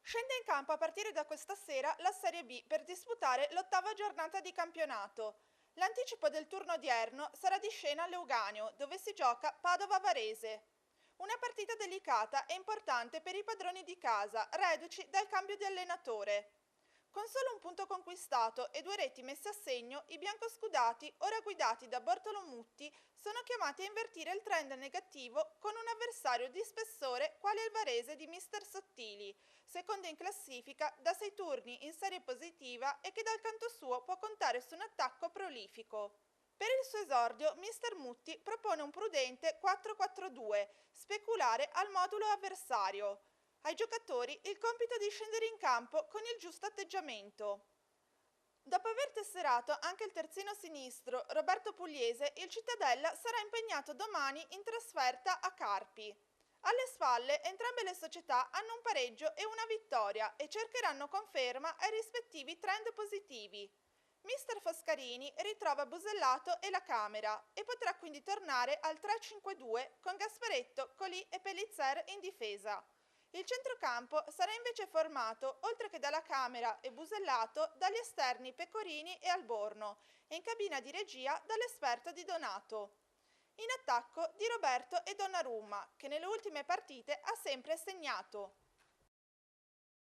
Scende in campo a partire da questa sera la Serie B per disputare l'ottava giornata di campionato. L'anticipo del turno odierno sarà di scena a Leuganeo, dove si gioca Padova-Varese. Una partita delicata e importante per i padroni di casa, reduci dal cambio di allenatore. Con solo un punto conquistato e due reti messe a segno, i biancoscudati, ora guidati da Bortolomutti, sono chiamati a invertire il trend negativo con un avversario di spessore quale il Varese di mister Sottili, secondo in classifica da 6 turni in serie positiva e che dal canto suo può contare su un attacco prolifico. Per il suo esordio, mister Mutti propone un prudente 4-4-2, speculare al modulo avversario. Ai giocatori il compito di scendere in campo con il giusto atteggiamento. Dopo aver tesserato anche il terzino sinistro Roberto Pugliese, il Cittadella sarà impegnato domani in trasferta a Carpi. Alle spalle entrambe le società hanno un pareggio e una vittoria e cercheranno conferma ai rispettivi trend positivi. Mister Foscarini ritrova Busellato e la Camera e potrà quindi tornare al 3-5-2 con Gasparetto, Colì e Pellicer in difesa. Il centrocampo sarà invece formato, oltre che dalla Camera e Busellato, dagli esterni Pecorini e Alborno e in cabina di regia dall'esperto di Donato. In attacco Di Roberto e Donnarumma, che nelle ultime partite ha sempre segnato.